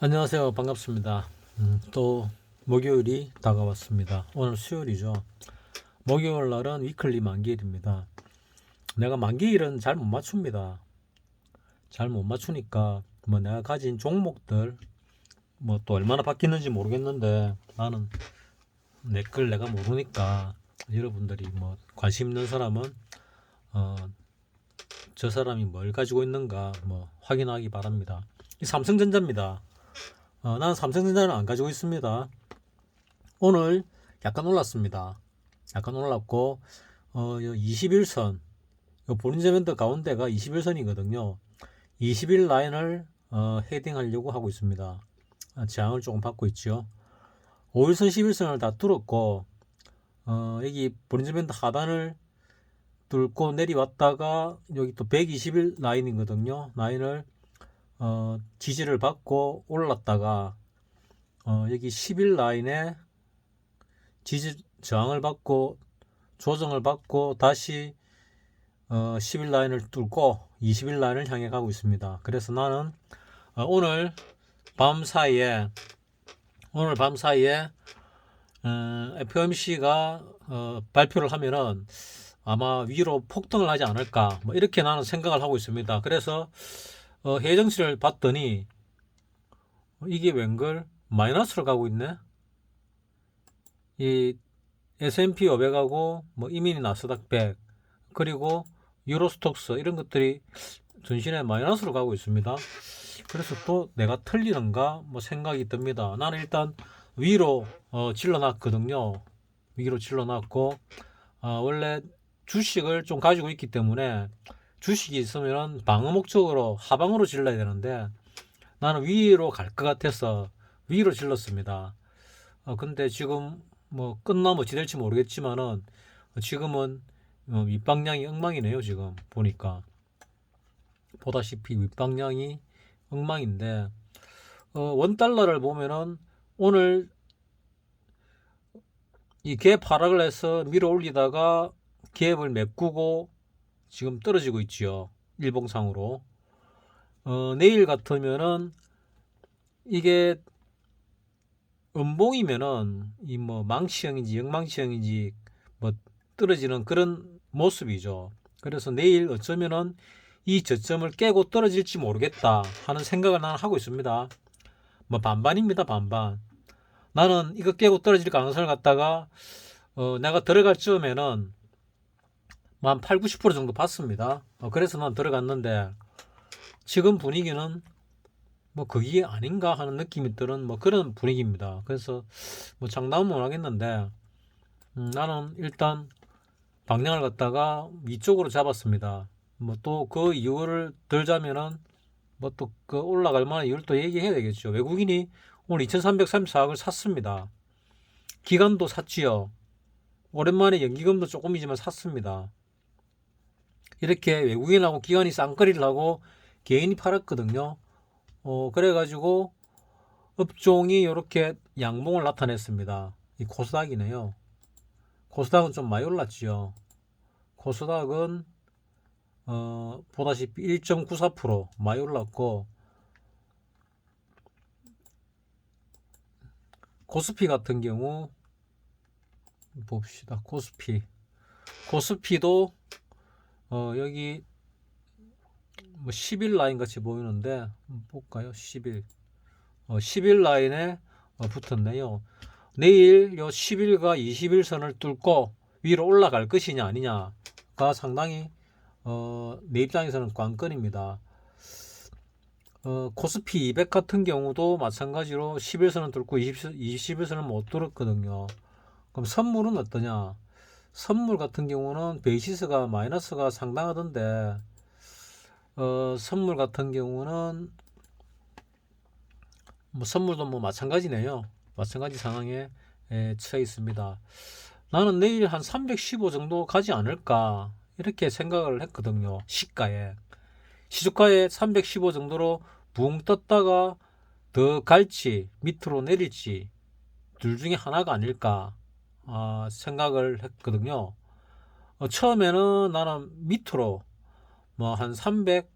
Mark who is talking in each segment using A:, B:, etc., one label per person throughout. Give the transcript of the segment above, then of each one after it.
A: 안녕하세요. 반갑습니다. 또 목요일이 다가왔습니다. 오늘 수요일이죠. 목요일 날은 위클리 만기일입니다. 내가 만기일은 잘 못 맞춥니다. 잘 못 맞추니까 뭐 내가 가진 종목들 뭐 또 얼마나 바뀌는지 모르겠는데 나는 내 걸 내가 모르니까 여러분들이 뭐 관심 있는 사람은 어, 저 사람이 뭘 가지고 있는가 뭐 확인하기 바랍니다. 이 삼성전자입니다. 나는 삼성전자는 안 가지고 있습니다. 오늘 약간 올랐습니다. 약간 올랐고 21선 볼린저 밴드 가운데가 21선이거든요. 21 라인을 헤딩하려고 하고 있습니다. 저항을 조금 받고 있죠. 5일선 11선을 다 뚫었고 여기 볼린저 밴드 하단을 뚫고 내려왔다가 여기 또 121 라인이거든요. 라인을 지지를 받고 올랐다가 여기 11 라인에 지지 저항을 받고 조정을 받고 다시 11 라인을 뚫고 21 라인을 향해 가고 있습니다. 그래서 나는 오늘 밤 사이에 FOMC가 발표를 하면은 아마 위로 폭등을 하지 않을까 뭐 이렇게 나는 생각을 하고 있습니다. 그래서 해정치를 봤더니 이게 웬걸 마이너스로 가고 있네. 이 S&P 500하고 뭐 이민희 나스닥 100 그리고 유로스톡스 이런 것들이 전신에 마이너스로 가고 있습니다. 그래서 또 내가 틀리는가 뭐 생각이 듭니다. 나는 일단 위로 질러놨거든요. 위로 질러놨고 원래 주식을 좀 가지고 있기 때문에 주식이 있으면 방어 목적으로 하방으로 질러야 되는데 나는 위로 갈 것 같아서 위로 질렀습니다. 근데 지금 뭐 끝나면 어찌 될지 모르겠지만은 지금은 윗방향이 엉망이네요. 지금 보니까 보다시피 윗방향이 엉망인데 원 달러를 보면은 오늘 이 갭 하락을 해서 밀어 올리다가 갭을 메꾸고 지금 떨어지고 있지요. 일봉상으로. 내일 같으면은 이게 음봉이면은 이 뭐 망치형인지 역망치형인지 뭐 떨어지는 그런 모습이죠. 그래서 내일 어쩌면은 이 저점을 깨고 떨어질지 모르겠다 하는 생각을 나는 하고 있습니다. 뭐 반반입니다. 반반. 나는 이거 깨고 떨어질 가능성을 갖다가 내가 들어갈 즈음에는 뭐 한 8, 90% 정도 봤습니다. 그래서 난 들어갔는데 지금 분위기는 뭐 그게 아닌가 하는 느낌이 드는 뭐 그런 분위기입니다. 그래서 뭐 장담은 못 하겠는데 나는 일단 방향을 갖다가 위쪽으로 잡았습니다. 뭐 또 그 이유를 들자면은 뭐 또 그 올라갈 만한 이유를 또 얘기해야 되겠죠. 외국인이 오늘 2334억을 샀습니다. 기관도 샀지요. 오랜만에 연기금도 조금이지만 샀습니다. 이렇게 외국인하고 기관이 쌍거리를 하고 개인이 팔았거든요. 그래가지고 업종이 이렇게 양봉을 나타냈습니다. 이 코스닥이네요. 코스닥은 좀 많이 올랐지요. 코스닥은 보다시피 1.94% 많이 올랐고 코스피 같은 경우 봅시다. 코스피도 여기 뭐 10일 라인 같이 보이는데 볼까요? 10일 10일 라인에 붙었네요. 내일 요 10일과 20일선을 뚫고 위로 올라갈 것이냐 아니냐가 상당히 내 입장에서는 관건입니다. 코스피 200 같은 경우도 마찬가지로 10일선을 뚫고 20일선을 못 뚫었거든요. 그럼 선물은 어떠냐? 선물 같은 경우는 베이시스가 마이너스가 상당하던데 선물 같은 경우는 뭐 선물도 뭐 마찬가지네요. 마찬가지 상황에 처해 있습니다. 나는 내일 한 315 정도 가지 않을까 이렇게 생각을 했거든요. 시주가에 315 정도로 붕 떴다가 더 갈지 밑으로 내릴지 둘 중에 하나가 아닐까 생각을 했거든요. 처음에는 나는 밑으로 뭐 한 310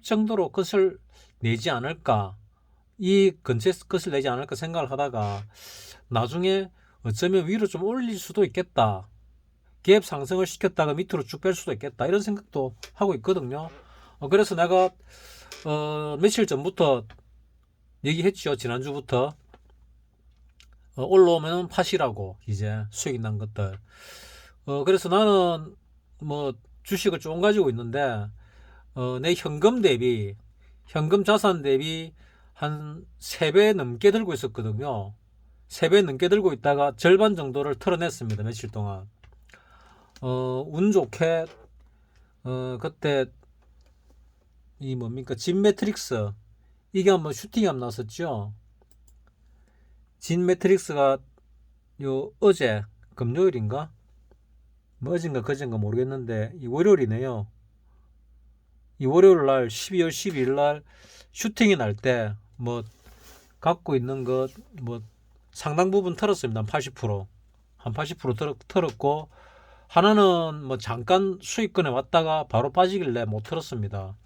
A: 정도로 끝을 내지 않을까 이 근처에 끝을 내지 않을까 생각을 하다가 나중에 어쩌면 위로 좀 올릴 수도 있겠다. 갭 상승을 시켰다가 밑으로 쭉 뺄 수도 있겠다. 이런 생각도 하고 있거든요. 그래서 내가 며칠 전부터 얘기했죠. 지난주부터 올라오면 파시라고 이제 수익이 난 것들. 그래서 나는 뭐 주식을 조금 가지고 있는데 내 현금 자산 대비 한 3배 넘게 들고 있었거든요. 3배 넘게 들고 있다가 절반 정도를 털어냈습니다. 며칠 동안. 운 좋게 그때 이 뭡니까 진 매트릭스 이게 한번 슈팅이 한번 났었죠. 진 매트릭스가 요 어제 금요일인가 뭐 어젠가 그젠가 모르겠는데 이 월요일이네요. 이 월요일 날 12월 12일 날 슈팅이 날 때 뭐 갖고 있는 것 뭐 상당 부분 털었습니다. 한 80% 털었고 하나는 뭐 잠깐 수익권에 왔다가 바로 빠지길래 못 털었습니다.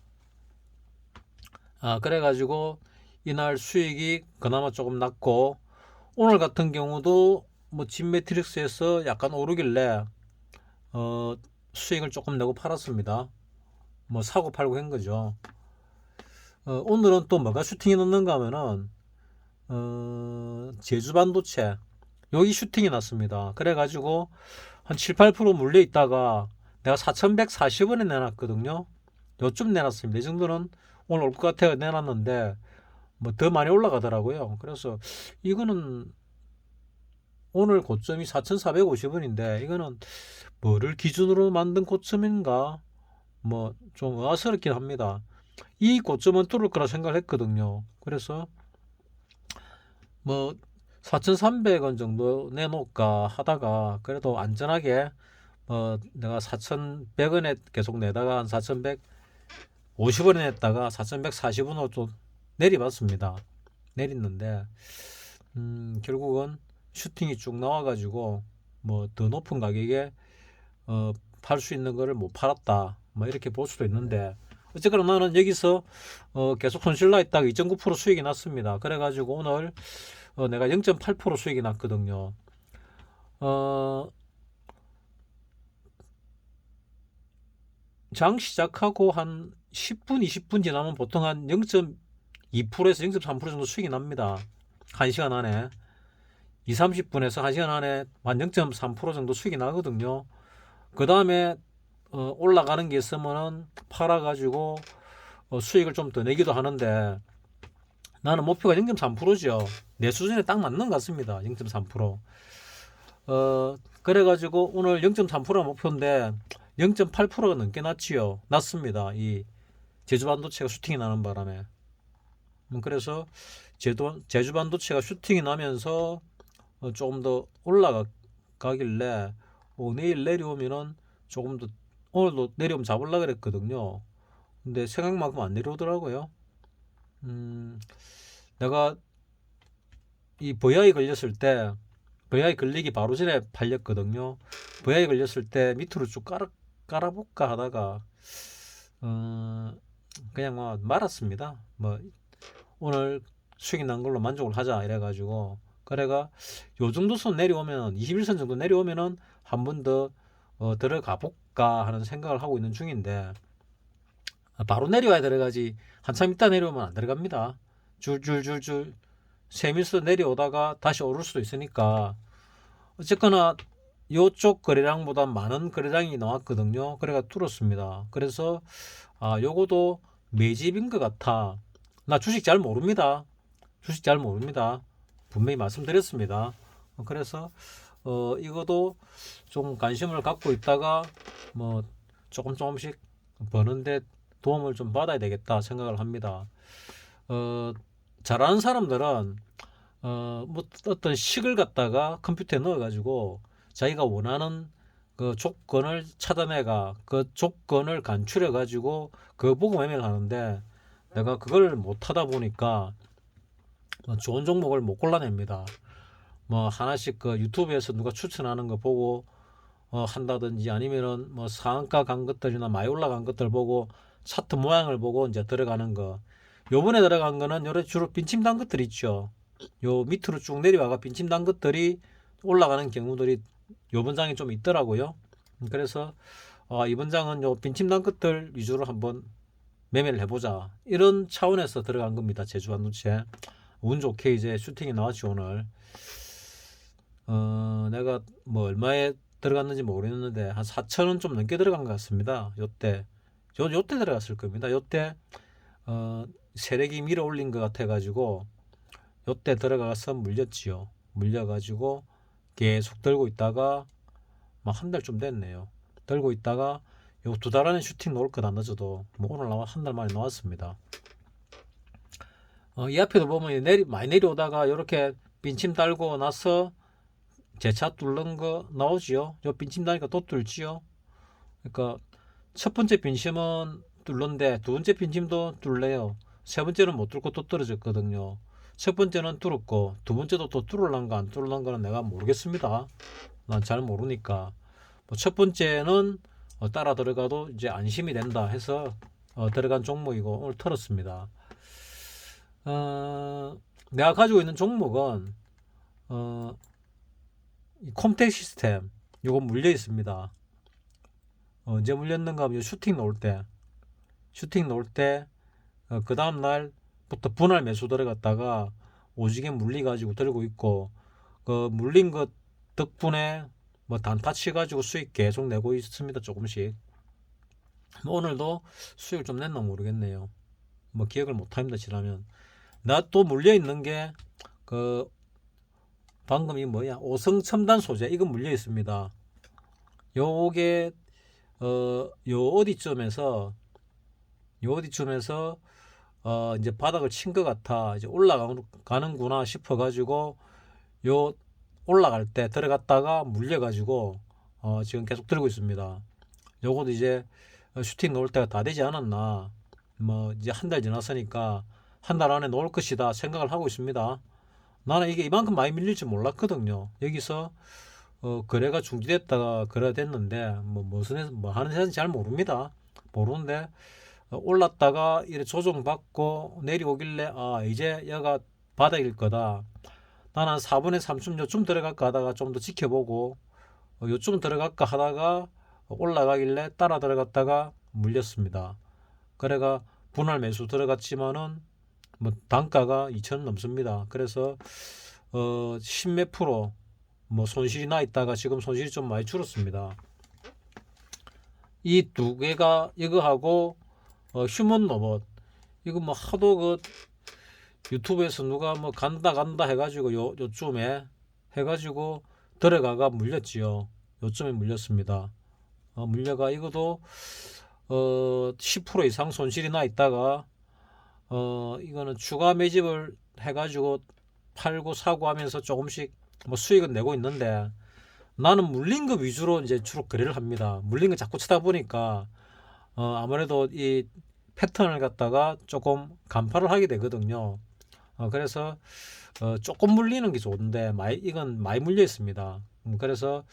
A: 그래가지고 이날 수익이 그나마 조금 났고 오늘 같은 경우도 뭐 진매트릭스에서 약간 오르길래 수익을 조금 내고 팔았습니다. 뭐 사고 팔고 한 거죠. 오늘은 또 뭐가 슈팅이 났는가 하면은 제주 반도체 여기 슈팅이 났습니다. 그래가지고 한 7, 8% 물려 있다가 내가 4,140원에 내놨거든요. 요쯤 내놨습니다. 이 정도는 오늘 올 것 같아요. 내놨는데 뭐 더 많이 올라가더라고요. 그래서 이거는 오늘 고점이 4,450원인데 이거는 뭐를 기준으로 만든 고점인가 뭐 좀 의아스럽긴 합니다. 이 고점은 뚫을 거라 생각을 했거든요. 그래서 뭐 4,300원 정도 내놓을까 하다가 그래도 안전하게 내가 4,100원에 계속 내다가 한 4,150원에 냈다가 4,140원으로 좀 내려봤습니다. 내렸는데 결국은 슈팅이 쭉 나와가지고 뭐 더 높은 가격에 팔 수 있는 거를 못 팔았다. 뭐 이렇게 볼 수도 있는데 어쨌거나 나는 여기서 계속 손실 나 있다가 2.9% 수익이 났습니다. 그래가지고 오늘 내가 0.8% 수익이 났거든요. 장 시작하고 한 10분, 20분 지나면 보통 한 0.2%에서 0.3% 정도 수익이 납니다. 1시간 안에. 2, 30분에서 1시간 안에 한 0.3% 정도 수익이 나거든요. 그 다음에 올라가는 게 있으면은 팔아가지고 수익을 좀 더 내기도 하는데 나는 목표가 0.3%죠. 내 수준에 딱 맞는 것 같습니다. 0.3%. 그래가지고 오늘 0.3%가 목표인데 0.8%가 넘게 났지요. 났습니다. 이 제주 반도체가 슈팅이 나는 바람에. 그래서 제주 반도체가 슈팅이 나면서 조금 더 올라가길래 내일 내려오면은 조금 더 오늘도 내려오면 잡으려고 그랬거든요. 근데 생각만큼 안 내려오더라고요. 내가 이 VI 걸렸을 때 VI 걸리기 바로 전에 팔렸거든요. VI 걸렸을 때 밑으로 쭉 깔아볼까 하다가 그냥 뭐 말았습니다. 뭐 오늘 수익이 난 걸로 만족을 하자 이래가지고 그래가 요 정도 선 내려오면 21선 정도 내려오면은 한 번 더 들어가 볼까 하는 생각을 하고 있는 중인데 바로 내려와야 들어가지 한참 있다 내려오면 안 들어갑니다. 줄줄줄줄 세밀서 내려오다가 다시 오를 수도 있으니까 어쨌거나 요쪽 거래량보다 많은 거래량이 나왔거든요. 그래가 뚫었습니다. 그래서 요거도 매집인 것 같아. 나 주식 잘 모릅니다. 주식 잘 모릅니다. 분명히 말씀드렸습니다. 그래서 이것도 좀 관심을 갖고 있다가 뭐 조금씩 버는데 도움을 좀 받아야 되겠다 생각을 합니다. 잘하는 사람들은 뭐 어떤 식을 갖다가 컴퓨터에 넣어가지고 자기가 원하는 그 조건을 찾아내가 그 조건을 간추려 가지고 그거 보고 매매를 하는데 내가 그걸 못 하다 보니까 좋은 종목을 못 골라냅니다. 뭐 하나씩 그 유튜브에서 누가 추천하는 거 보고 한다든지 아니면은 뭐 상한가 간 것들이나 많이 올라간 것들 보고 차트 모양을 보고 이제 들어가는 거 요번에 들어간 거는 요래 주로 빈침 단 것들 있죠. 요 밑으로 쭉 내려와가 빈침 단 것들이 올라가는 경우들이 요번 장에 좀 있더라고요. 그래서 이번 장은 요 빈침 단 것들 위주로 한번 매매를 해보자, 이런 차원에서 들어간 겁니다. 제주 반도체 운 좋게 이제 슈팅이 나왔죠 오늘. 내가 뭐 얼마에 들어갔는지 모르겠는데 한 4천원 좀 넘게 들어간 것 같습니다. 요때 들어갔을 겁니다. 요때 세력이 밀어 올린 것 같아 가지고 요때 들어가서 물렸지요. 물려가지고 계속 들고 있다가 막 한 달쯤 됐네요. 들고 있다가 요 2달 안에 슈팅 나올 것 안 늦어도 뭐 오늘 한 달 만에 나왔습니다. 이 앞에도 보면 많이 내려오다가 이렇게 빈침 달고 나서 재차 뚫는 거 나오지요. 요 빈침 다니까 또 뚫지요. 그러니까 첫 번째 빈침은 뚫는데 두 번째 빈침도 뚫려요. 세 번째는 못 뚫고 또 떨어졌거든요. 첫 번째는 뚫었고 두 번째도 또 뚫을란가 안 뚫을란가는 내가 모르겠습니다. 난 잘 모르니까. 첫 번째는 따라 들어가도 이제 안심이 된다 해서 들어간 종목이고 오늘 털었습니다. 내가 가지고 있는 종목은 콤텍 시스템 요거 물려 있습니다. 언제 물렸는가 하면 슈팅 놓을 때 그 다음 날부터 분할 매수 들어갔다가 오지게 물리 가지고 들고 있고, 그 물린 것 덕분에 뭐 단타 치 가지고 수익 계속 내고 있습니다. 조금씩. 뭐 오늘도 수익을 좀 냈나 모르겠네요. 뭐 기억을 못합니다. 지나면. 나 또 물려 있는 게 그 방금 이 뭐야, 오성 첨단 소재, 이거 물려 있습니다. 요게 요 어디쯤에서 이제 바닥을 친 것 같아, 이제 올라가는구나 싶어 가지고 요 올라갈 때 들어갔다가 물려 가지고 지금 계속 들고 있습니다. 요것도 이제 슈팅 놓을 때가 다 되지 않았나, 뭐 이제 한 달 지났으니까 한 달 안에 놓을 것이다 생각을 하고 있습니다. 나는 이게 이만큼 많이 밀릴 줄 몰랐거든요. 여기서 거래가 중지됐다가 거래가 됐는데 뭐 하는 회사인지 잘 모르는데 올랐다가 이렇게 조정받고 내려오길래 이제 여가 바닥일 거다. 나는 4분의 3쯤 요쯤 들어갈까 하다가 좀 더 지켜보고 요쯤 들어갈까 하다가 올라가길래 따라 들어갔다가 물렸습니다. 그래가 분할 매수 들어갔지만은 뭐 단가가 2천 넘습니다. 그래서 10몇 프로 뭐 손실이 나 있다가 지금 손실이 좀 많이 줄었습니다. 이 두 개가 이거하고 휴먼 로봇, 이거 뭐 하도 그 유튜브에서 누가 뭐 간다 해가지고 요쯤에 해가지고 들어가가 물렸지요. 요쯤에 물렸습니다. 물려가 이것도 10% 이상 손실이 나 있다가 이거는 추가 매집을 해가지고 팔고 사고 하면서 조금씩 뭐 수익은 내고 있는데, 나는 물린 거 위주로 이제 주로 거래를 합니다. 물린 거 자꾸 치다 보니까 아무래도 이 패턴을 갖다가 조금 간파를 하게 되거든요. 그래서 조금 물리는 게 좋은데 이건 많이 물려 있습니다. 그래서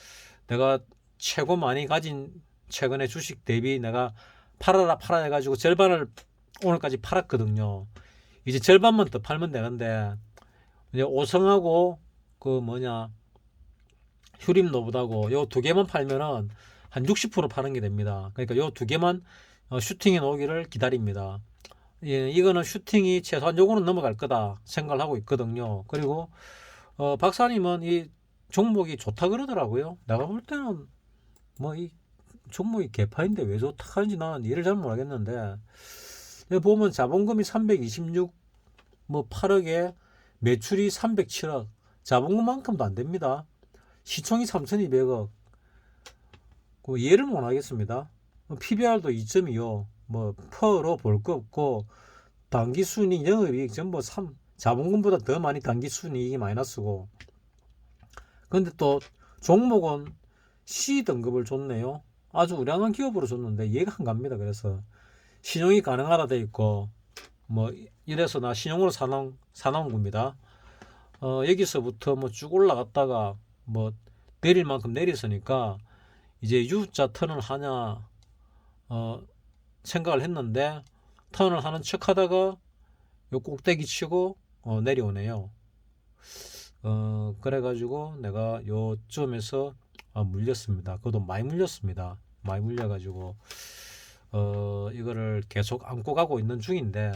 A: 내가 최고 많이 가진 최근에 주식 대비 내가 팔아라 해가지고 절반을 오늘까지 팔았거든요. 이제 절반만 더 팔면 되는데, 이제 오성하고 그 뭐냐 휴림노브하고 요 두 개만 팔면은 한 60% 파는 게 됩니다. 그러니까 요 두 개만 슈팅이 나오기를 기다립니다. 예, 이거는 슈팅이 최소한 요거는 넘어갈 거다 생각을 하고 있거든요. 그리고 박사님은 이 종목이 좋다 그러더라고요. 내가 볼 때는 뭐 이 종목이 개파인데 왜 좋다 하는지 나는 이해를 잘 모르겠는데, 여기 보면 자본금이 326 뭐 8억에 매출이 307억, 자본금만큼도 안 됩니다. 시총이 3,200억. 그 이해를 못 하겠습니다. PBR도 2.25, 뭐 퍼로 볼 거 없고, 당기 순이익, 영업이익 전부 자본금보다 더 많이 당기 순이익이 마이너스고. 근데 또 종목은 C 등급을 줬네요. 아주 우량한 기업으로 줬는데 이해가 안 갑니다. 그래서 신용이 가능하다 돼 있고, 뭐 이래서 나 신용으로 사놓은 겁니다. 여기서부터 뭐 쭉 올라갔다가 뭐 내릴 만큼 내렸으니까 이제 U자 턴을 하냐 생각을 했는데, 턴을 하는 척 하다가 요 꼭대기 치고 내려오네요. 그래가지고 내가 요점에서 물렸습니다. 그것도 많이 물렸습니다. 많이 물려가지고 이거를 계속 안고 가고 있는 중인데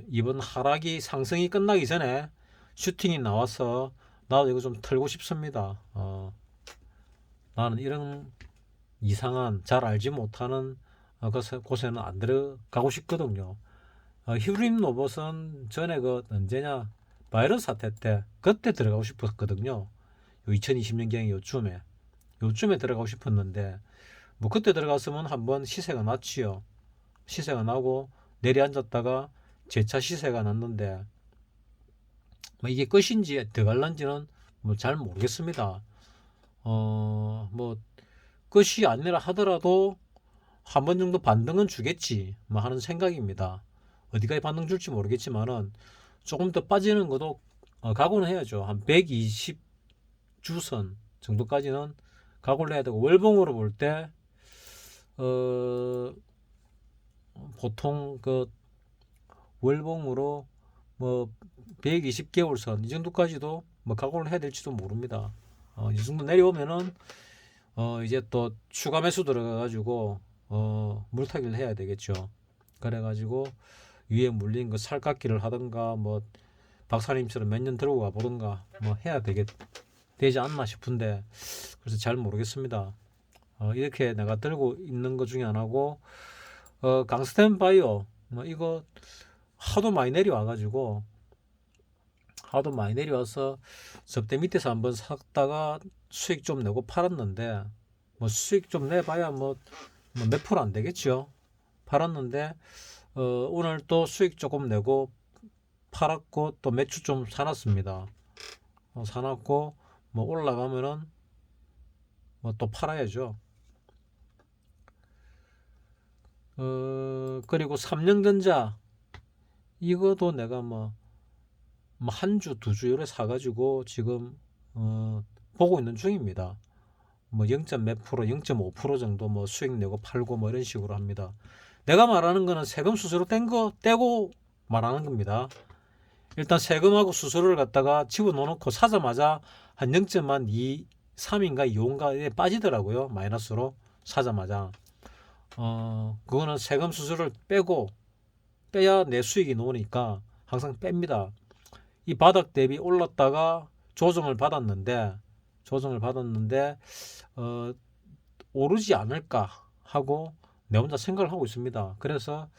A: 이번 하락이 상승이 끝나기 전에 슈팅이 나와서 나도 이거 좀 털고 싶습니다. 나는 이런 이상한 잘 알지 못하는 곳에는 안 들어가고 싶거든요. 휴림 로봇은 전에 그 언제냐 바이러스 사태 때 그때 들어가고 싶었거든요. 요 2020년경에 요쯤에 들어가고 싶었는데 뭐 그때 들어갔으면 한번 시세가 났지요. 시세가 나고 내려앉았다가 재차 시세가 났는데 뭐 이게 끝인지 더 갈란지는 뭐 잘 모르겠습니다. 뭐 끝이 아니라 하더라도 한 번 정도 반등은 주겠지 뭐 하는 생각입니다. 어디까지 반등 줄지 모르겠지만은 조금 더 빠지는 것도 각오는 해야죠. 한 120주선 정도까지는 각오를 해야 되고 월봉으로 볼 때 보통 그 월봉으로 뭐 120개월선 이 정도까지도 뭐 각오를 해야 될지도 모릅니다. 이 정도 내려오면은 이제 또 추가 매수 들어가가지고 물타기를 해야 되겠죠. 그래가지고 위에 물린 거 살깎기를 하든가 뭐 박사님처럼 몇 년 들고 가보든가 뭐 해야 되지 않나 싶은데 그래서 잘 모르겠습니다. 이렇게 내가 들고 있는 것 중에 하나고 강스텐 바이오 뭐 이거 하도 많이 내려와서 접대 밑에서 한번 샀다가 수익 좀 내고 팔았는데 뭐 수익 좀 내봐야 뭐 몇 프로 안 되겠죠. 팔았는데 오늘 또 수익 조금 내고 팔았고 또 매출 좀 사놨습니다. 사놨고 뭐 올라가면은 뭐 또 팔아야죠. 그리고 삼성전자 이거도 내가 뭐 한 주, 두 주 요래 사가지고 지금 보고 있는 중입니다. 뭐 0. 몇 프로, 0.5% 정도 뭐 수익 내고 팔고 뭐 이런 식으로 합니다. 내가 말하는 거는 세금 수수료 뗀 거 떼고 말하는 겁니다. 일단 세금하고 수수료를 갖다가 집어넣고 사자마자 한 0.2, 3인가 2인가에 빠지더라고요. 마이너스로 사자마자. 그거는 세금 수수료를 빼고 빼야 내 수익이 나오니까 항상 뺍니다. 이 바닥 대비 올랐다가 조정을 받았는데 오르지 않을까 하고 내 혼자 생각을 하고 있습니다. 그래서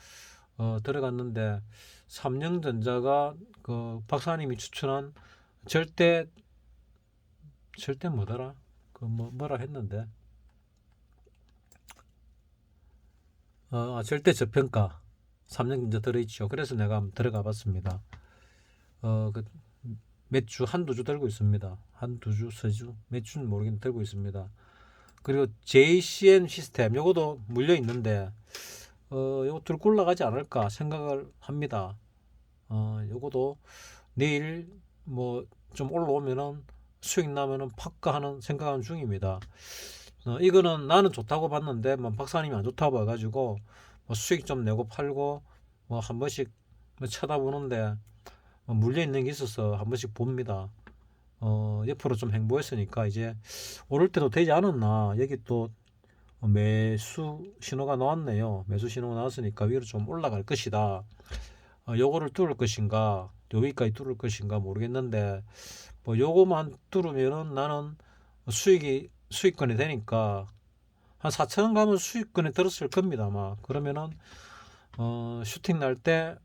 A: 들어갔는데 삼성전자가 그 박사님이 추천한 절대 뭐더라 그 뭐라 했는데 절대 저평가 삼성전자 들어있죠. 그래서 내가 한번 들어가 봤습니다. 그 몇 주, 한두 주 들고 있습니다. 한두 주, 세 주, 몇 주는 모르겠는데 들고 있습니다. 그리고 JCN 시스템, 요것도 물려 있는데, 요거 들고 올라가지 않을까 생각을 합니다. 요것도 내일 뭐 좀 올라오면은 수익 나면은 팔까 하는 생각하는 중입니다. 이거는 나는 좋다고 봤는데, 뭐 박사님이 안 좋다고 봐가지고, 뭐 수익 좀 내고 팔고, 뭐 한 번씩 쳐다보는데, 물려 있는 게 있어서 한 번씩 봅니다. 옆으로 좀 행보했으니까 이제 오를 때도 되지 않았나. 여기 또 매수 신호가 나왔네요. 매수 신호가 나왔으니까 위로 좀 올라갈 것이다. 요거를 뚫을 것인가, 여기까지 뚫을 것인가 모르겠는데, 뭐 요거만 뚫으면은 나는 수익권이 되니까 한 4천원 가면 수익권에 들었을 겁니다. 아마 그러면은 슈팅 날 때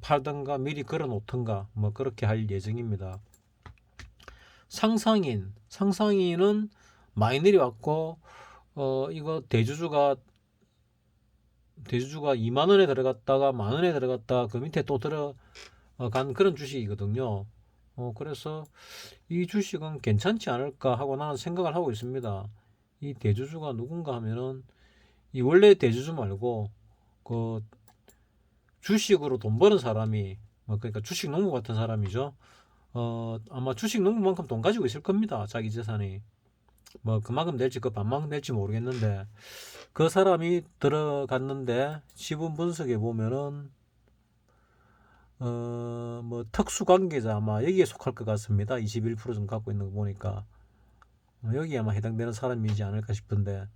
A: 팔던가 미리 걸어 놓던가 뭐 그렇게 할 예정입니다. 상상인은 많이 내려왔고 이거 대주주가 2만 원에 들어갔다가 만 원에 들어갔다가 그 밑에 또 들어간 그런 주식이거든요. 그래서 이 주식은 괜찮지 않을까 하고 나는 생각을 하고 있습니다. 이 대주주가 누군가 하면은 이 원래 대주주 말고 그 주식으로 돈 버는 사람이 그러니까 주식 농부 같은 사람이죠. 아마 주식 농부만큼 돈 가지고 있을 겁니다. 자기 재산이 뭐 그만큼 될지 그 반만큼 될지 모르겠는데 그 사람이 들어갔는데 지분 분석에 보면은 뭐 특수관계자 아마 여기에 속할 것 같습니다. 21% 좀 갖고 있는 거 보니까 여기에 아마 해당되는 사람이지 않을까 싶은데,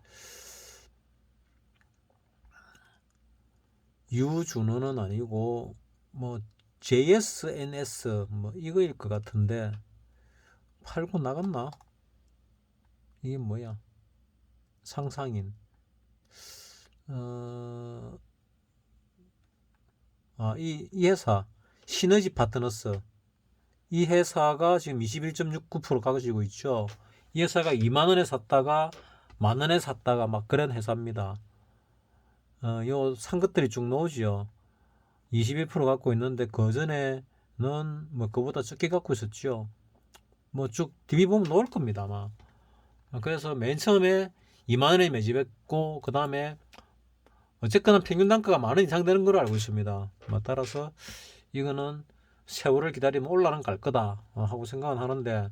A: 유준호는 아니고 뭐 JSNS 뭐 이거일 것 같은데, 팔고 나갔나? 이게 뭐야? 상상인. 이 회사 시너지 파트너스, 이 회사가 지금 21.69% 가지고 있죠. 이 회사가 2만 원에 샀다가 만 원에 샀다가 막 그런 회사입니다. 요 산 것들이 쭉 나오죠. 21% 갖고 있는데 그 전에는 뭐 그보다 적게 갖고 있었죠. 뭐 쭉 DB 보면 나올 겁니다 아마. 그래서 맨 처음에 2만 원에 매집했고, 그 다음에 어쨌거나 평균 단가가 만 원 이상 되는 걸로 알고 있습니다. 뭐 따라서 이거는 세월을 기다리면 올라는 갈 거다 하고 생각은 하는데,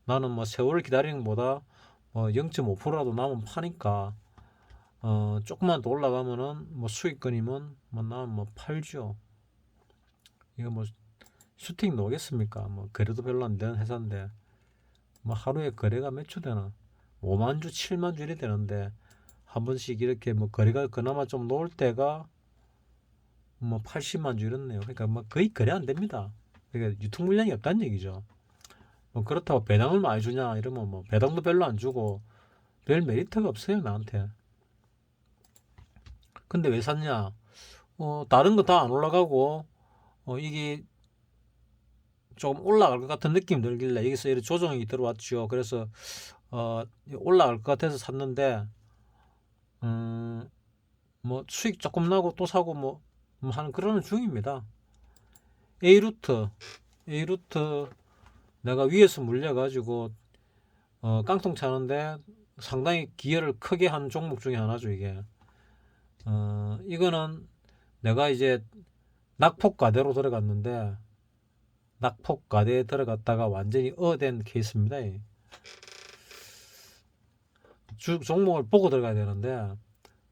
A: 나는 뭐 세월을 기다리는 것보다 뭐 0.5%라도 남으면 파니까, 조금만 더 올라가면은 뭐 수익권이면 뭐 나는 뭐 팔죠. 이거 뭐 슈팅 나오겠습니까? 뭐 거래도 별로 안 되는 회사인데, 뭐 하루에 거래가 몇 주 되나? 5만 주, 7만 주 이래 되는데, 한 번씩 이렇게 뭐 거래가 그나마 좀 놓을 때가 뭐 80만 주 이렇네요. 그러니까 뭐 거의 거래 안 됩니다. 그러니까 유통 물량이 없다는 얘기죠. 뭐 그렇다고 배당을 많이 주냐 이러면 뭐 배당도 별로 안 주고 별 메리트가 없어요 나한테. 근데 왜 샀냐? 다른 거 다 안 올라가고 이게 조금 올라갈 것 같은 느낌이 들길래 여기서 이렇게 조정이 들어왔죠. 그래서 올라갈 것 같아서 샀는데, 뭐 수익 조금 나고 또 사고 뭐 하는 그런 중입니다. A루트, A루트 내가 위에서 물려가지고 깡통 차는데 상당히 기여를 크게 한 종목 중에 하나죠 이게. 이거는 내가 이제 낙폭과대로 들어갔는데, 낙폭과대에 들어갔다가 완전히 어된 케이스입니다. 종목을 보고 들어가야 되는데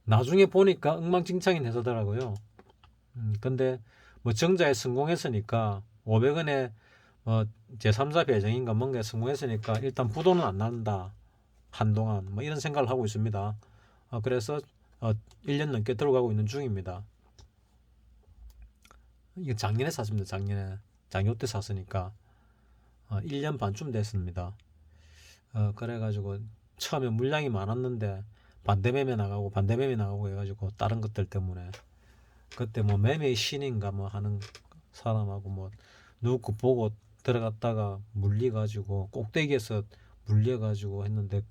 A: 나중에 보니까 엉망진창인 회사더라고요. 근데 뭐 정자에 성공했으니까 500원에 제3자 배정인가 뭔가에 성공했으니까 일단 부도는 안 난다 한동안, 뭐 이런 생각을 하고 있습니다. 그래서 1년 넘게 들어가고 있는 중입니다. 이거 작년에 샀습니다. 작년 때 샀으니까 1년 반쯤 됐습니다. 그래가지고 처음에 물량이 많았는데 반대매매 나가고 해가지고 다른 것들 때문에, 그때 뭐 매매 신인가 뭐 하는 사람하고 뭐 누구 보고 들어갔다가 물려가지고 꼭대기에서 물려가지고 했는데,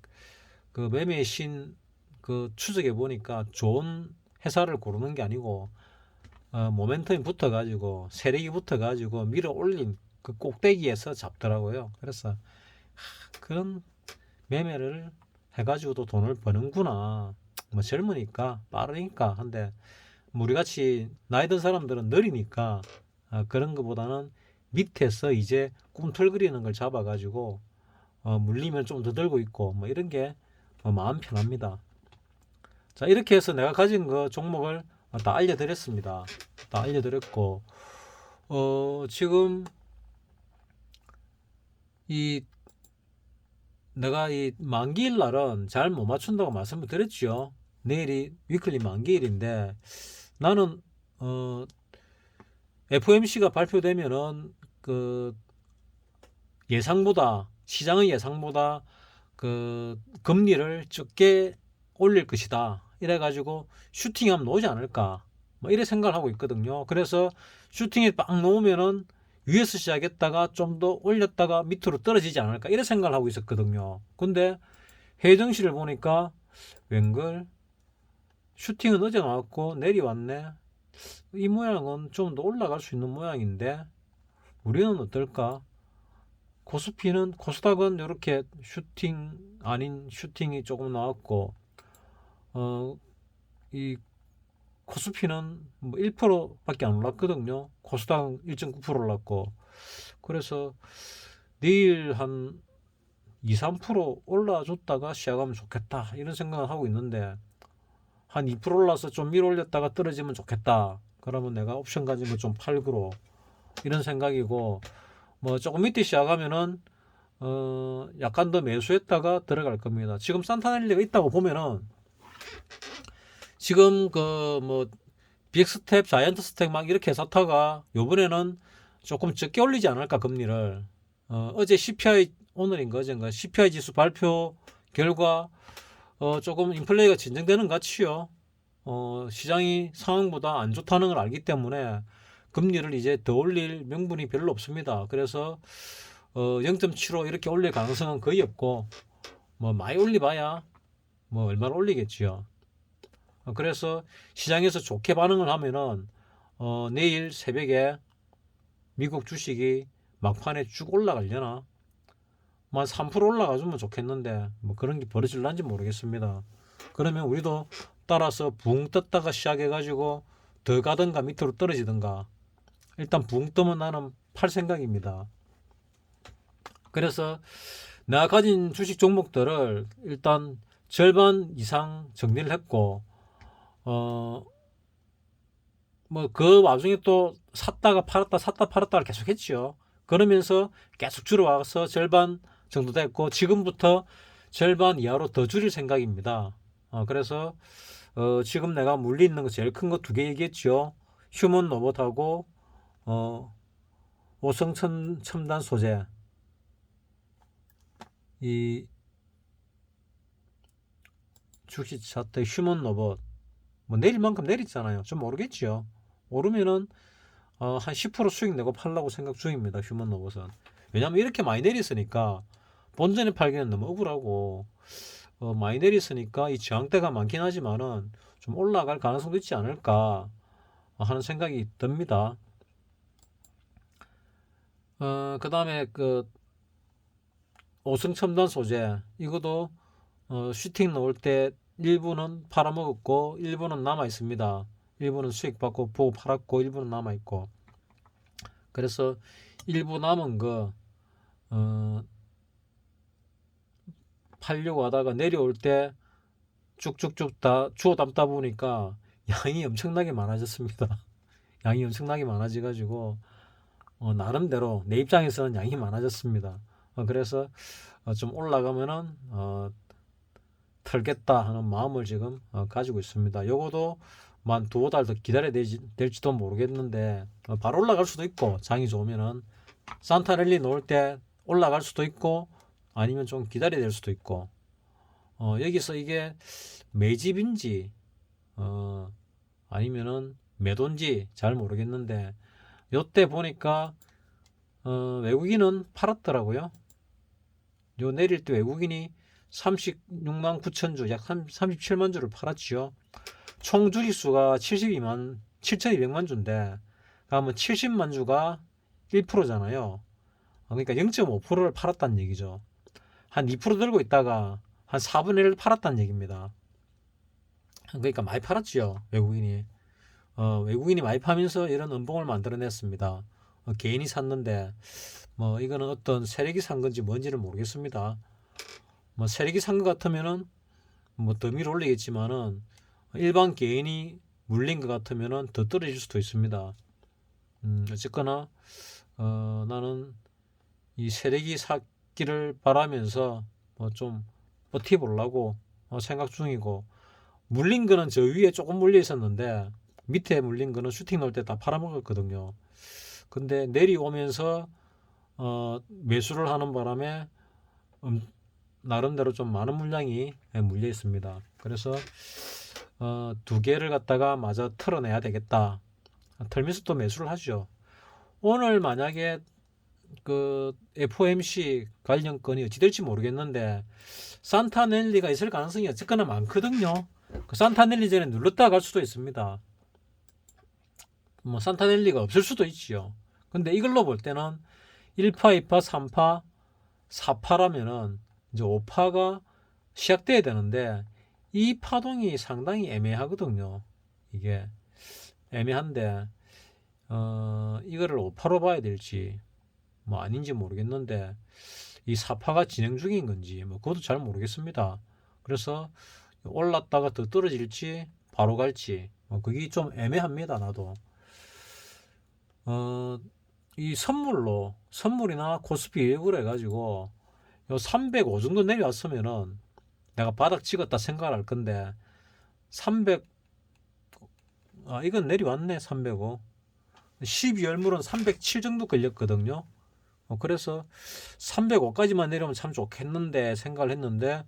A: 그 매매 신 그 추적해 보니까 좋은 회사를 고르는 게 아니고 모멘텀이 붙어가지고 세력이 붙어가지고 밀어 올린 그 꼭대기에서 잡더라고요. 그래서 그런 매매를 해가지고도 돈을 버는구나. 뭐 젊으니까 빠르니까 한데, 뭐 우리같이 나이 든 사람들은 느리니까 그런 것보다는 밑에서 이제 꿈틀거리는 걸 잡아가지고 물리면 좀 더 들고 있고 뭐 이런 게 마음 편합니다. 자, 이렇게 해서 내가 가진 거 종목을 다 알려드렸습니다. 다 알려드렸고, 지금 이 내가 이 만기일 날은 잘 못 맞춘다고 말씀을 드렸죠. 내일이 위클리 만기일인데, 나는 FOMC가 발표되면은 그 예상보다, 시장의 예상보다 그 금리를 적게 올릴 것이다 이래가지고 슈팅하면 나오지 않을까 뭐 이래 생각을 하고 있거든요. 그래서 슈팅이 빵 놓으면은 위에서 시작했다가 좀 더 올렸다가 밑으로 떨어지지 않을까 이래 생각을 하고 있었거든요. 근데 해정시를 보니까 웬걸 슈팅은 어제 나왔고 내려왔네. 이 모양은 좀 더 올라갈 수 있는 모양인데 우리는 어떨까? 코스닥은 이렇게 슈팅 아닌 슈팅이 조금 나왔고, 이 코스피는 뭐 1%밖에 안 올랐거든요. 코스닥은 1.9% 올랐고, 그래서 내일 한 2, 3% 올라줬다가 시작하면 좋겠다 이런 생각을 하고 있는데, 한 2% 올라서 좀 밀어 올렸다가 떨어지면 좋겠다. 그러면 내가 옵션 가진 거 좀 팔고 이런 생각이고, 뭐 조금 밑에 시작하면은 약간 더 매수했다가 들어갈 겁니다. 지금 산타넬리가 있다고 보면은 지금 그 뭐 빅스텝, 자이언트 스택 막 이렇게 사타가 요번에는 조금 적게 올리지 않을까 금리를. 어제 CPI 오늘인가 어젠가 CPI 지수 발표 결과 조금 인플레이가 진정되는 것 같이요. 시장이 상황보다 안 좋다는 걸 알기 때문에 금리를 이제 더 올릴 명분이 별로 없습니다. 그래서 0.75 이렇게 올릴 가능성은 거의 없고, 뭐 많이 올리봐야 뭐 얼마나 올리겠지요. 그래서 시장에서 좋게 반응을 하면은 내일 새벽에 미국 주식이 막판에 쭉 올라가려나? 뭐 한3% 올라가주면 좋겠는데 뭐 그런 게 벌어질란지 모르겠습니다. 그러면 우리도 따라서 붕 떴다가 시작해가지고 더 가든가 밑으로 떨어지든가, 일단 붕 뜨면 나는 팔 생각입니다. 그래서 내가 가진 주식 종목들을 일단 절반 이상 정리를 했고, 뭐 그 와중에 또 샀다가 팔았다 샀다 팔았다를 계속 했죠. 그러면서 계속 줄어와서 절반 정도 됐고, 지금부터 절반 이하로 더 줄일 생각입니다. 그래서 지금 내가 물리 있는 거 제일 큰 거 두 개 얘기했죠. 휴먼 로봇하고 오성 첨단 소재. 이 주식 차트 휴먼 로봇 뭐 내릴만큼 내렸잖아요. 좀 오르겠죠. 오르면은 한 10% 수익 내고 팔라고 생각 중입니다. 휴먼 로봇은. 왜냐면 이렇게 많이 내렸으니까 본전에 팔기는 너무 억울하고, 많이 내렸으니까 이 저항대가 많긴 하지만은 좀 올라갈 가능성도 있지 않을까 하는 생각이 듭니다. 그 다음에 그 오승첨단 소재 이것도 슈팅 넣을 때 일부는 팔아먹었고 일부는 남아 있습니다. 일부는 수익 받고 보고 팔았고 일부는 남아 있고, 그래서 일부 남은 거 팔려고 하다가 내려올 때 쭉쭉쭉 다 주워 담다 보니까 양이 엄청나게 많아졌습니다. 양이 엄청나게 많아져 가지고 나름대로 내 입장에서는 양이 많아졌습니다. 그래서 좀 올라가면은 털겠다 하는 마음을 지금 가지고 있습니다. 요거도 만 두어 달 더 기다려야 될지도 모르겠는데, 바로 올라갈 수도 있고 장이 좋으면은 산타랠리 놓을 때 올라갈 수도 있고 아니면 좀 기다려야 될 수도 있고, 여기서 이게 매집인지 아니면은 매도인지 잘 모르겠는데, 요때 보니까 외국인은 팔았더라고요. 요 내릴 때 외국인이 36만 9천 주, 약 37만 주를 팔았지요. 총 주식수가 72만 7,200만 주인데, 그러면 70만 주가 1%잖아요. 그러니까 0.5%를 팔았다는 얘기죠. 한 2% 들고 있다가 한 4분의 1을 팔았다는 얘기입니다. 그러니까 많이 팔았지요, 외국인이. 외국인이 많이 파면서 이런 음봉을 만들어냈습니다. 개인이 샀는데 뭐 이거는 어떤 세력이 산 건지 뭔지는 모르겠습니다. 뭐 세력이 산 것 같으면은 뭐 더 밀어 올리겠지만은 일반 개인이 물린 것 같으면은 더 떨어질 수도 있습니다. 어쨌거나 나는 이 세력이 샀기를 바라면서 좀 버티보려고 생각 중이고, 물린 거는 저 위에 조금 물려 있었는데 밑에 물린 거는 슈팅 넣을 때 다 팔아먹었거든요. 근데 내려오면서 매수를 하는 바람에 나름대로 좀 많은 물량이 물려 있습니다. 그래서 두 개를 갖다가 마저 털어내야 되겠다. 털면서 또 매수를 하죠. 오늘 만약에 그 FOMC 관련 건이 어찌 될지 모르겠는데 산타넬리가 있을 가능성이 어쨌거나 많거든요. 그 산타넬리 전에 눌렀다 갈 수도 있습니다. 뭐 산타넬리가 없을 수도 있지요. 근데 이걸로 볼 때는 1파, 2파, 3파, 4파라면은 이제 5파가 시작돼야 되는데 이 파동이 상당히 애매하거든요. 이게 애매한데 이거를 5파로 봐야 될지 뭐 아닌지 모르겠는데, 이 4파가 진행 중인 건지 뭐 그것도 잘 모르겠습니다. 그래서 올랐다가 더 떨어질지 바로 갈지 그게 좀 애매합니다. 나도 이 선물이나 코스피 200으로 해가지고 요 305 정도 내려왔으면은 내가 바닥 찍었다 생각할 건데 300, 이건 내려왔네. 305 12월물은 307 정도 걸렸거든요. 그래서 305까지만 내려오면 참 좋겠는데 생각을 했는데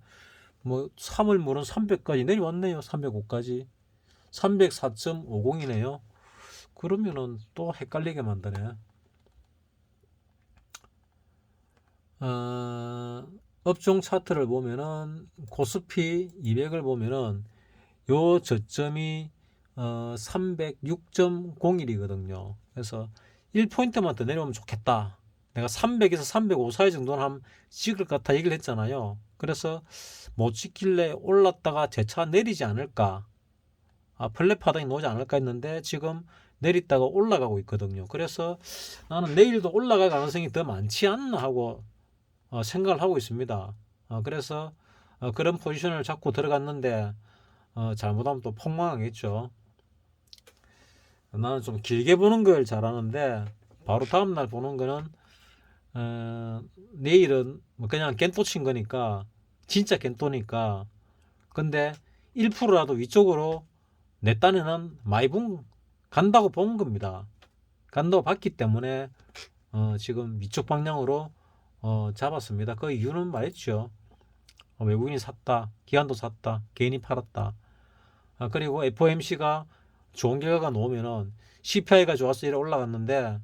A: 뭐 3월물은 300까지 내려왔네요. 305까지 304.50이네요. 그러면은 또 헷갈리게 만드네. 업종 차트를 보면은 코스피 200을 보면은 요 저점이 306.01이거든요. 그래서 1포인트만 더 내려오면 좋겠다. 내가 300에서 305 사이 정도는 한번 찍을 것 같아 얘기를 했잖아요. 그래서 못 찍길래 올랐다가 재차 내리지 않을까. 플랫 하단이 나오지 않을까 했는데 지금 내리다가 올라가고 있거든요. 그래서 나는 내일도 올라갈 가능성이 더 많지 않나 하고 생각을 하고 있습니다. 그래서 그런 포지션을 잡고 들어갔는데 잘못하면 또 폭망하겠죠. 나는 좀 길게 보는 걸 잘하는데 바로 다음날 보는 거는 내일은 뭐 그냥 겐또 친 거니까 진짜 겐또니까 근데 1%라도 위쪽으로 내 딴에는 많이 간다고 본 겁니다. 간다고 봤기 때문에 지금 위쪽 방향으로 잡았습니다. 그 이유는 말했죠. 외국인이 샀다, 기관도 샀다, 개인이 팔았다. 그리고 FOMC가 좋은 결과가 나오면은 CPI가 좋아서 이래 올라갔는데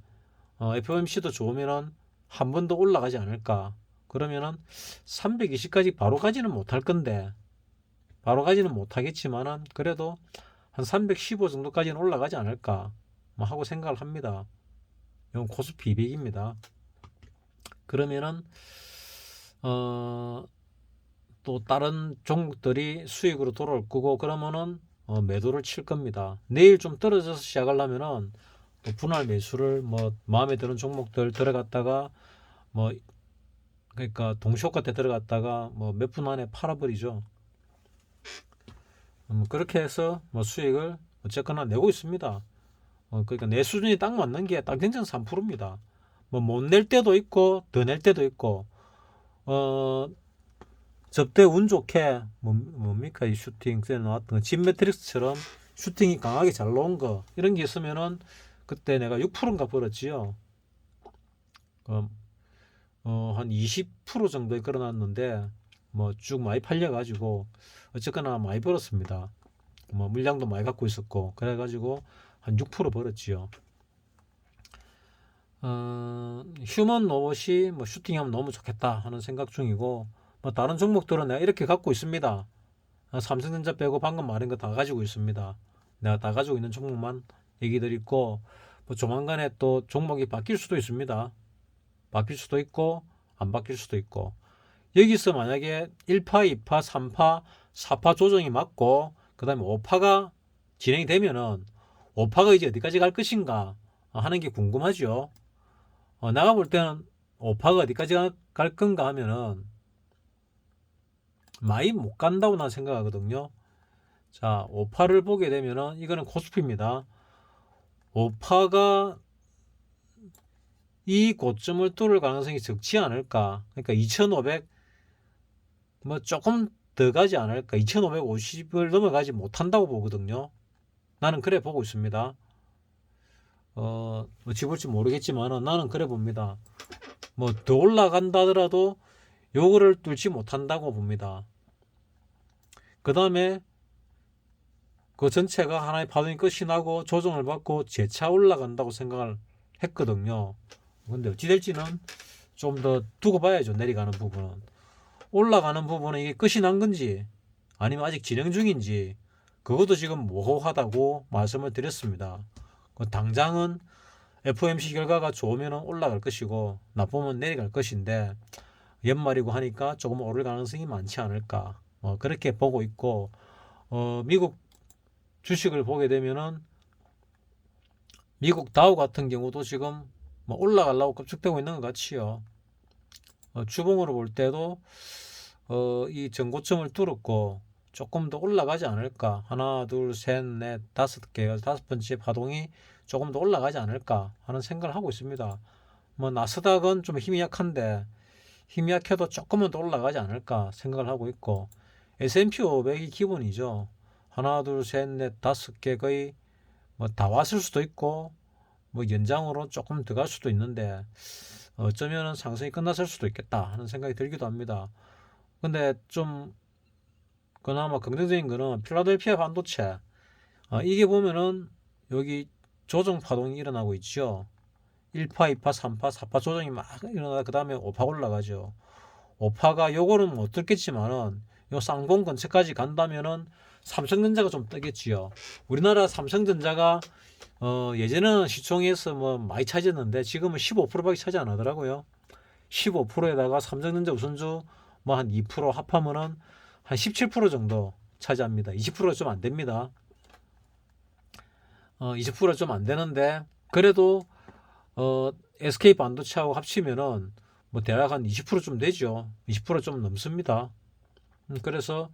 A: FOMC도 좋으면은 한 번 더 올라가지 않을까. 그러면은 320까지 바로 가지는 못할 건데 바로 가지는 못하겠지만은 그래도 한 315 정도까지는 올라가지 않을까 뭐 하고 생각을 합니다. 이건 코스피 200입니다. 그러면은 또 다른 종목들이 수익으로 돌아올 거고 그러면은 매도를 칠 겁니다. 내일 좀 떨어져서 시작하려면은 또 분할 매수를 뭐 마음에 드는 종목들 들어갔다가 뭐 그러니까 동시효과 때 들어갔다가 뭐 몇 분 안에 팔아버리죠. 그렇게 해서 뭐 수익을 어쨌거나 내고 있습니다. 그러니까 내 수준이 딱 맞는 게 딱 괜찮은 3%입니다. 뭐 못 낼 때도 있고 더 낼 때도 있고 접대 운 좋게 뭡니까 이 슈팅 전에 나왔던 진 매트릭스처럼 슈팅이 강하게 잘 나온 거 이런 게 있으면은 그때 내가 6%인가 벌었지요. 한 20% 정도에 걸어놨는데 뭐 쭉 많이 팔려가지고 어쨌거나 많이 벌었습니다. 뭐 물량도 많이 갖고 있었고 그래가지고 한 6% 벌었지요. 휴먼 로봇이 뭐 슈팅하면 너무 좋겠다 하는 생각 중이고 뭐 다른 종목들은 내가 이렇게 갖고 있습니다. 삼성전자 빼고 방금 말한 거 다 가지고 있습니다. 내가 다 가지고 있는 종목만 얘기 드리고 뭐 조만간에 또 종목이 바뀔 수도 있습니다. 바뀔 수도 있고 안 바뀔 수도 있고 여기서 만약에 1파, 2파, 3파, 4파 조정이 맞고 그 다음에 5파가 진행이 되면은 5파가 이제 어디까지 갈 것인가 하는 게 궁금하죠. 내가 볼 때는 5파가 어디까지 갈 건가 하면은 많이 못 간다고 난 생각하거든요. 자, 5파를 보게 되면은 이거는 코스피입니다. 5파가 이 고점을 뚫을 가능성이 적지 않을까. 그러니까 2500 뭐 조금 더 가지 않을까. 2550을 넘어가지 못한다고 보거든요. 나는 그래 보고 있습니다. 어찌 볼지 모르겠지만 나는 그래 봅니다. 뭐 더 올라간다 하더라도 요거를 뚫지 못한다고 봅니다. 그 다음에 그 전체가 하나의 파동이 끝이 나고 조정을 받고 재차 올라간다고 생각을 했거든요. 근데 어찌 될지는 좀 더 두고 봐야죠. 내려가는 부분은. 올라가는 부분은 이게 끝이 난 건지 아니면 아직 진행 중인지 그것도 지금 모호하다고 말씀을 드렸습니다. 당장은 FOMC 결과가 좋으면 올라갈 것이고 나쁘면 내려갈 것인데 연말이고 하니까 조금 오를 가능성이 많지 않을까 그렇게 보고 있고 미국 주식을 보게 되면은 미국 다우 같은 경우도 지금 뭐 올라가려고 껍죽대고 있는 것 같이요. 주봉으로 볼 때도 이 전고점을 뚫었고 조금 더 올라가지 않을까. 하나, 둘, 셋, 넷, 다섯 번째 파동이 조금 더 올라가지 않을까 하는 생각을 하고 있습니다. 뭐 나스닥은 좀 힘이 약한데 힘이 약해도 조금은 더 올라가지 않을까 생각을 하고 있고, S&P 500이 기본이죠. 하나, 둘, 셋, 넷, 다섯 개 거의 뭐 다 왔을 수도 있고, 뭐 연장으로 조금 더 갈 수도 있는데, 어쩌면은 상승이 끝났을 수도 있겠다 하는 생각이 들기도 합니다. 근데 좀 그나마 긍정적인 거는 필라델피아 반도체, 이게 보면은 여기 조정 파동이 일어나고 있죠. 1파, 2파, 3파, 4파 조정이 막 일어나다 그 다음에 5파 올라가죠. 5파가 요거는 못 뚫겠지만은 요 쌍봉 근처까지 간다면은 삼성전자가 좀 뜨겠지요. 우리나라 삼성전자가 예전에는 시총에서 뭐 많이 차지했는데 지금은 15%밖에 차지 안 하더라고요. 15%에다가 삼성전자 우선주 뭐 한 2% 합하면은 한 17% 정도 차지합니다. 20%가 좀 안 됩니다. 20%가 좀 안 되는데 그래도 SK 반도체하고 합치면은 뭐 대략 한 20%좀 되죠. 20%좀 넘습니다. 그래서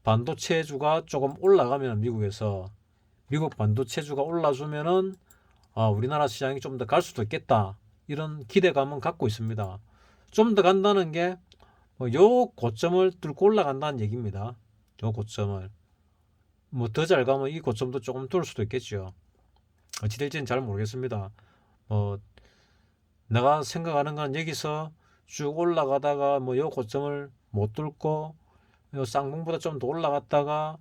A: 반도체주가 조금 올라가면 미국에서 미국 반도체주가 올라주면은 우리나라 시장이 좀 더 갈 수도 있겠다. 이런 기대감은 갖고 있습니다. 좀 더 간다는 게 요 고점을 뚫고 올라간다는 얘기입니다. 요 고점을 뭐 더 잘 가면 이 고점도 조금 뚫을 수도 있겠죠. 어찌 될지는 잘 모르겠습니다. 어, 내가 생각하는 건 여기서 쭉 올라가다가 뭐 요 고점을 못 뚫고 요 쌍봉보다 좀 더 올라갔다가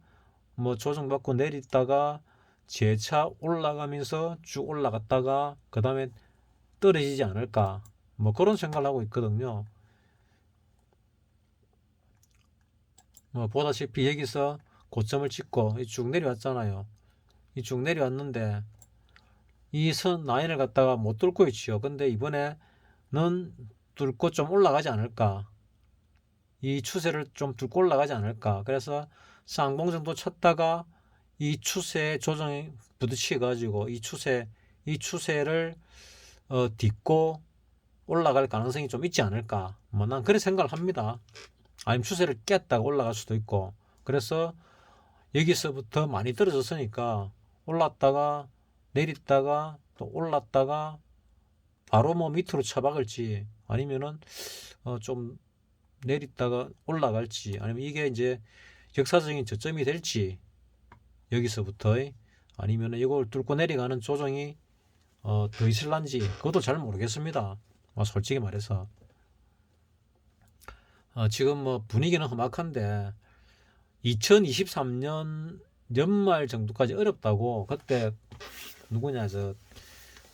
A: 뭐 조정받고 내리다가 재차 올라가면서 쭉 올라갔다가 그 다음에 떨어지지 않을까 뭐 그런 생각을 하고 있거든요. 뭐 보다시피 여기서 고점을 찍고 쭉 내려왔잖아요. 이 쭉 내려왔는데 이 선 라인을 갖다가 못 뚫고 있지요. 근데 이번에는 뚫고 좀 올라가지 않을까. 이 추세를 좀 뚫고 올라가지 않을까. 그래서 쌍봉 정도 쳤다가 이 추세에 조정이 부딪혀 가지고 이 추세를 딛고 올라갈 가능성이 좀 있지 않을까. 뭐 난 그런 생각을 합니다. 아니면 추세를 깼다가 올라갈 수도 있고. 그래서 여기서부터 많이 떨어졌으니까 올랐다가 내렸다가 또 올랐다가 바로 뭐 밑으로 처박을지 아니면은 좀 내렸다가 올라갈지 아니면 이게 이제 역사적인 저점이 될지 여기서부터 아니면은 이걸 뚫고 내려가는 조정이 더 있을란지 그것도 잘 모르겠습니다. 솔직히 말해서 지금 뭐 분위기는 험악한데 2023년 연말 정도까지 어렵다고 그때 누구냐 저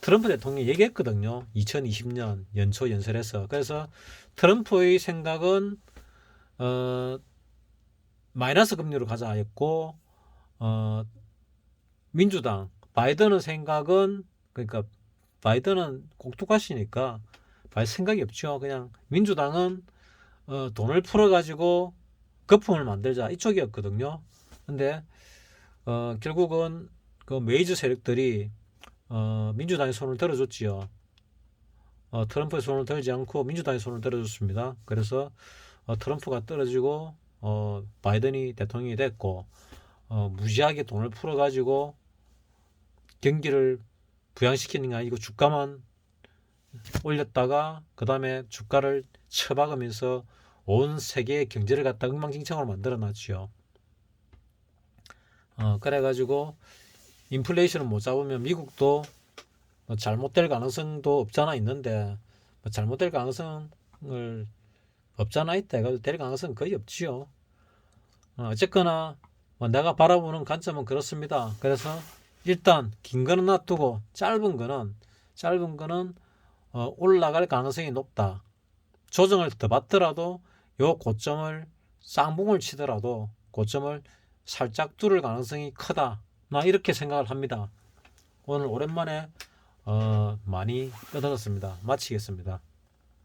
A: 트럼프 대통령이 얘기했거든요. 2020년 연초 연설에서. 그래서 트럼프의 생각은 마이너스 금리로 가자 했고 민주당 바이든의 생각은 그러니까 바이든은 꼭두가시니까 생각이 없죠. 그냥 민주당은 돈을 풀어가지고 거품을 만들자 이쪽이었거든요. 근데 결국은 그 메이저 세력들이 민주당의 손을 들어줬지요. 트럼프의 손을 들지 않고 민주당의 손을 들어줬습니다. 그래서 트럼프가 떨어지고 바이든이 대통령이 됐고 무지하게 돈을 풀어가지고 경기를 부양시키는 게 아니고 주가만 올렸다가 그 다음에 주가를 쳐박으면서 온 세계의 경제를 갖다 엉망진창으로 만들어 놨지요. 그래가지고 인플레이션을 못 잡으면 미국도 잘못될 가능성도 없잖아 있는데 잘못될 가능성을 없잖아 있다 해가지고 될 가능성은 거의 없지요. 어쨌거나 내가 바라보는 관점은 그렇습니다. 그래서 일단 긴 거는 놔두고 짧은 거는 올라갈 가능성이 높다. 조정을 더 받더라도 요 고점을 쌍봉을 치더라도 고점을 살짝 뚫을 가능성이 크다. 나 이렇게 생각을 합니다. 오늘 오랜만에 많이 떠들었습니다. 마치겠습니다.